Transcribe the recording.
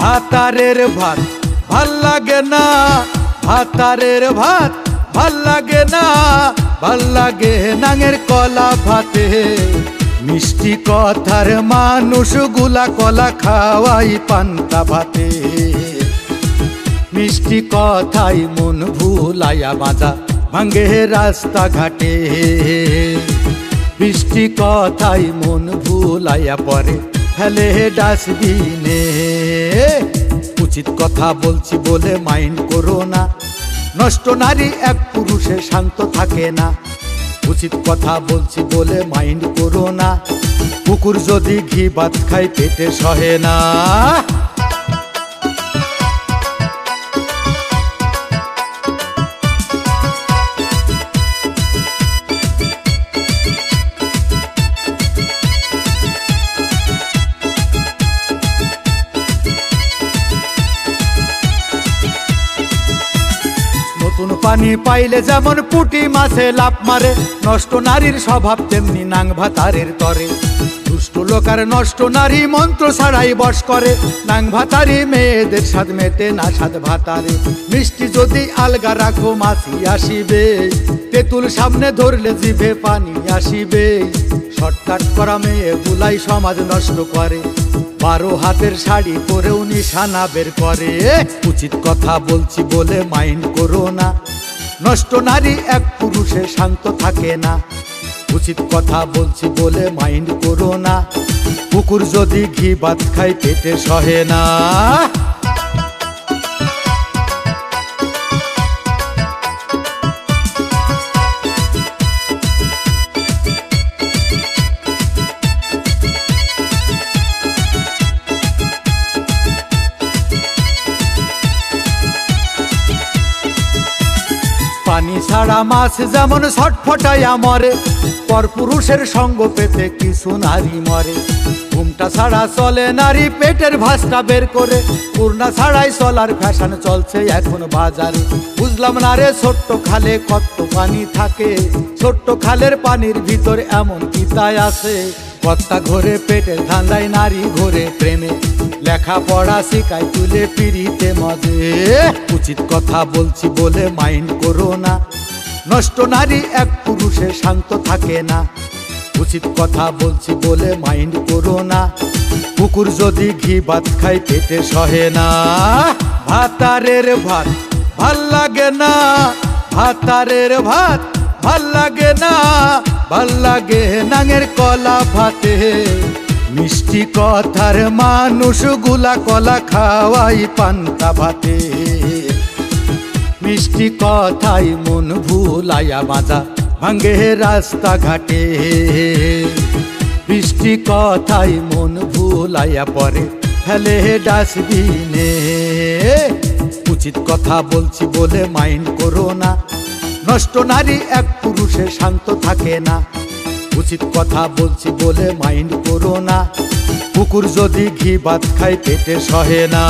ভাতারের ভাত ভাল লাগে না, ভাতারের ভাত ভাল লাগে না, ভাল লাগে নাঙের কলা ভাতে। মিষ্টি কথার মানুষ গুলা কলা খাওয়াই পান্তা ভাতে। মিষ্টি কথাই মন ভুলাইয়া বাজা ভাঙ্গে রাস্তা ঘাটে। মিষ্টি কথাই মন ভুলাইয়া পরে ফেলে ডাস্টবিনে। উচিত কথা বলছি বলে মাইন্ড করো না, নষ্ট নারী এক পুরুষে শান্ত থাকে না। উচিত কথা বলছি বলে মাইন্ড করো না, কুকুর যদি ঘি ভাত খায় পেটে সহে না। নতুন পানি পাইলে যেমন পুঁটি মাছে লাফ মারে, নষ্ট নারীর স্বভাব তেমনি নাং ভাতারের তরে। দুষ্ট লোকার নষ্ট নারী মন্ত্র ছাড়াই বশ করে, নাং ভাতারি মেয়েদের স্বাদ মেটে না স্বাদ ভাতারে। মিষ্টি যদি আলগা রাখো মাছি আসিবে, তেঁতুল সামনে ধরলে জিভে পানি আসিবে। শর্টকাট করা মেয়ে গুলাই সমাজ নষ্ট করে, 12 হাতের শাড়ি পরেও নিশানা বের করে। উচিত কথা বলছি বলে মাইন্ড করো না, নষ্ট নারী এক পুরুষে শান্ত থাকে না। উচিত কথা বলছি বলে মাইন্ড করো না, কুকুর যদি ঘি ভাত খায় পেটে সহে না। পানি ছাড়া মাছ যেমন ছটফটাইয়া মরে, পরপুরুষের সঙ্গ পেতে কিছু নারী মরে। ঘুমটা ছাড়া চলে নারী পেটের ভাঁজটা বের করে, পূর্ণা ছাড়াই চলার ফ্যাশন চলছে এখন বাজারে। বুঝলাম না রে ছোট্ট খালে কত পানি থাকে, ছোট্ট খালের পানির ভিতর এমন কিতায় আছে। কর্তা ঘরে পেটের ধান্দায়, নারী ঘরে প্রেমে, লেখাপড়া শিখাই তুলে পিড়িতে মজে। উচিত কথা বলছি বলে মাইন্ড করো না, নষ্ট নারী এক পুরুষে শান্ত থাকে না। উচিত কথা বলছি বলে মাইন্ড করো না, কুকুর যদি ঘি ভাত খায় পেটে সহে না। ভাতারের ভাত ভাল লাগে না, ভাতারের ভাত ভাল লাগে না, ভাল লাগে নাঙের কলা ভাতে। মিষ্টি কথার মানুষ গুলা কলা খাওয়াই পান্তা ভাতে। মিষ্টি কথাই মন ভুলাইয়া বাজা ভাঙ্গে রাস্তা ঘাটে। মিষ্টি কথাই মন ভুলাইয়া পরে ফেলে ডাস্টবিনে। উচিত কথা বলছি বলে মাইন্ড করো না, নষ্ট নারী এক পুরুষে শান্ত থাকে না। উচিত কথা বলছি বলে মাইন্ড করো না, কুকুর যদি ঘি ভাত খায় পেটে সহে না।